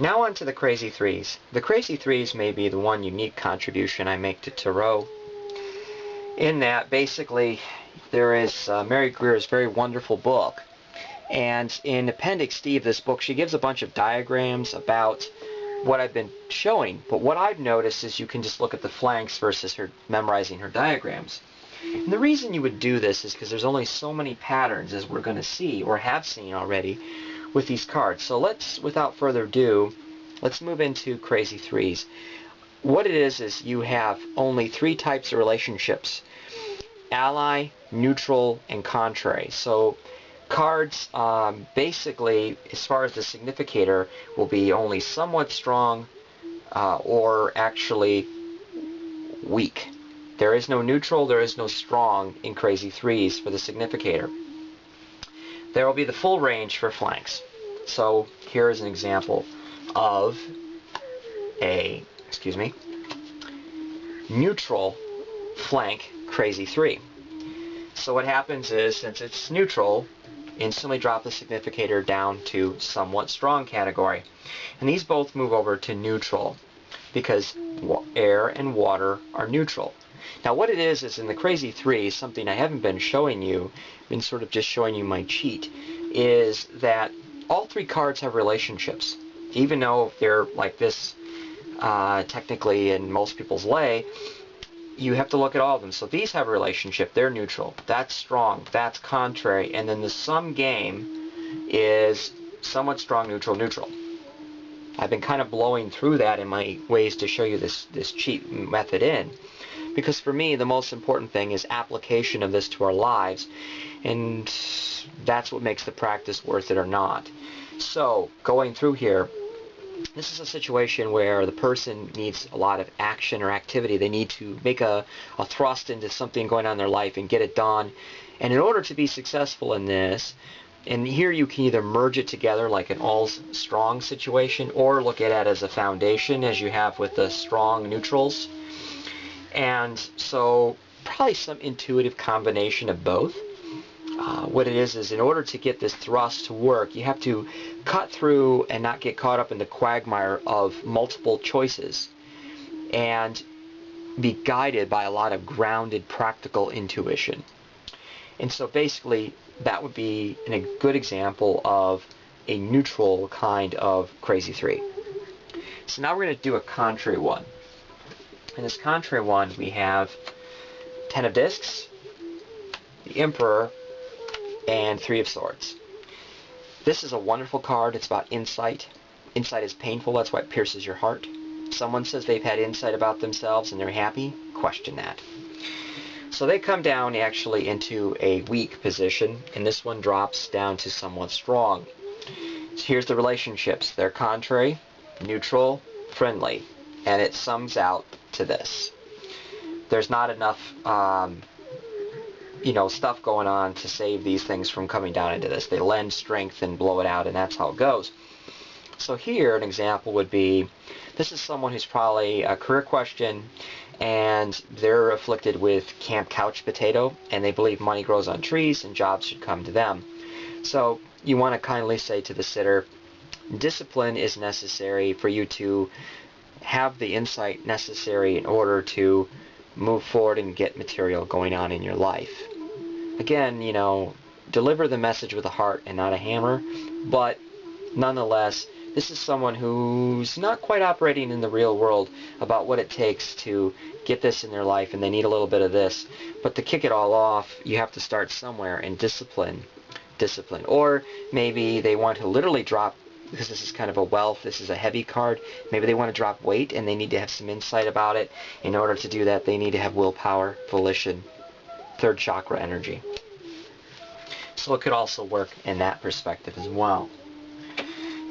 Now on to the crazy threes. The crazy threes may be the one unique contribution I make to tarot, in that basically there is Mary Greer's very wonderful book, and in Appendix D of this book she gives a bunch of diagrams about what I've been showing, but what I've noticed is you can just look at the flanks versus her memorizing her diagrams. And the reason you would do this is because there's only so many patterns, as we're going to see or have seen already with these cards. So let's, without further ado, let's move into crazy threes. What it is you have only three types of relationships: ally, neutral, and contrary. So cards basically, as far as the significator, will be only somewhat strong or actually weak. There is no neutral, there is no strong in crazy threes for the significator. There will be the full range for flanks. So here is an example of a, neutral flank crazy three. So what happens is, since it's neutral, instantly drop the significator down to somewhat strong category. And these both move over to neutral because air and water are neutral. Now what it is in the crazy three, something I haven't been showing you, been sort of just showing you my cheat, is that all three cards have relationships. Even though they're like this technically in most people's lay, you have to look at all of them. So these have a relationship, they're neutral, that's strong, that's contrary, and then the sum game is somewhat strong, neutral, neutral. I've been kind of blowing through that in my ways to show you this cheat method in, because for me the most important thing is application of this to our lives, and that's what makes the practice worth it or not. So going through here, this is a situation where the person needs a lot of action or activity. They need to make a thrust into something going on in their life and get it done. And in order to be successful in this, and here you can either merge it together like an all-strong situation, or look at it as a foundation, as you have with the strong neutrals. And so probably some intuitive combination of both. What it is in order to get this thrust to work, you have to cut through and not get caught up in the quagmire of multiple choices, and be guided by a lot of grounded practical intuition. And so basically that would be a good example of a neutral kind of crazy three. So now we're going to do a contrary one. In this contrary one we have Ten of Discs, the Emperor, and Three of Swords. This is a wonderful card. It's about insight. Insight is painful, that's why it pierces your heart. Someone says they've had insight about themselves and they're happy. Question that. So they come down actually into a weak position, and this one drops down to somewhat strong. So here's the relationships. They're contrary, neutral, friendly, and it sums out to this. There's not enough stuff going on to save these things from coming down into this. They lend strength and blow it out, and that's how it goes. So here an example would be, this is someone who's probably a career question, and they're afflicted with camp couch potato, and they believe money grows on trees and jobs should come to them. So you want to kindly say to the sitter, discipline is necessary for you to have the insight necessary in order to move forward and get material going on in your life. Again, deliver the message with a heart and not a hammer, but nonetheless, this is someone who's not quite operating in the real world about what it takes to get this in their life, and they need a little bit of this. But to kick it all off, you have to start somewhere, and discipline. Or maybe they want to literally drop, because this is kind of a wealth, this is a heavy card, maybe they want to drop weight and they need to have some insight about it. In order to do that, they need to have willpower, volition, third chakra energy. So it could also work in that perspective as well.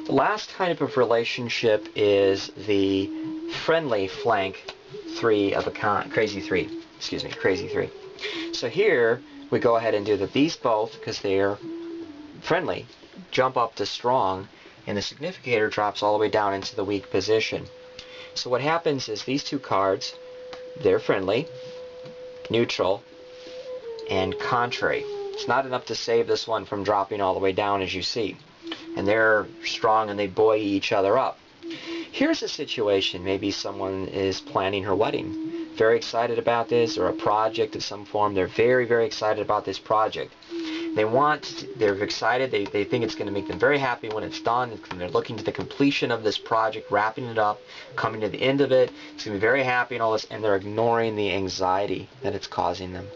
The last type of relationship is the friendly flank three of a kind, crazy three. So here we go ahead and do these both, because they're friendly, jump up to strong, and the significator drops all the way down into the weak position. So what happens is these two cards, they're friendly, neutral, and contrary. It's not enough to save this one from dropping all the way down, as you see. And they're strong and they buoy each other up. Here's a situation. Maybe someone is planning her wedding. Very excited about this, or a project of some form. They're very, very excited about this project. They're excited, they think it's going to make them very happy when it's done, and they're looking to the completion of this project, wrapping it up, coming to the end of it. It's going to be very happy and all this, and they're ignoring the anxiety that it's causing them.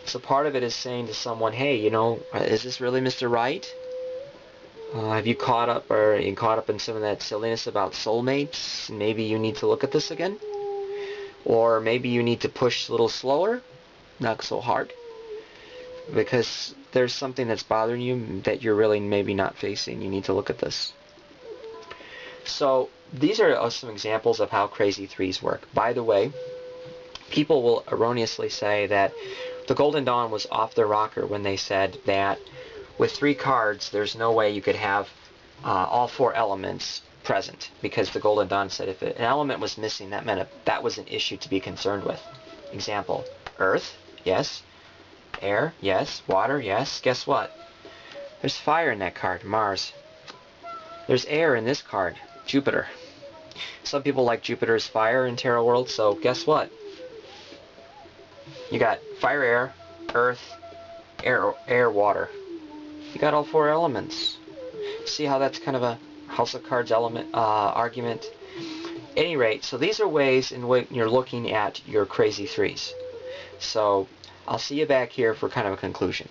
So part of it is saying to someone, hey, you know, is this really Mr. Right? Have you caught up in some of that silliness about soulmates? Maybe you need to look at this again. Or maybe you need to push a little slower, not so hard. Because there's something that's bothering you that you're really maybe not facing. You need to look at this. So these are some examples of how crazy threes work. By the way, people will erroneously say that the Golden Dawn was off their rocker when they said that with 3 cards, there's no way you could have all 4 elements present, because the Golden Dawn said if an element was missing, that meant that was an issue to be concerned with. Example, earth, yes. Air, yes. Water, yes. Guess what? There's fire in that card, Mars. There's air in this card, Jupiter. Some people like Jupiter's fire in Tarot World, so guess what? You got fire, air, earth, air, water. You got all 4 elements. See how that's kind of a House of Cards element argument? At any rate, so these are ways in which you're looking at your crazy threes. So I'll see you back here for kind of a conclusion.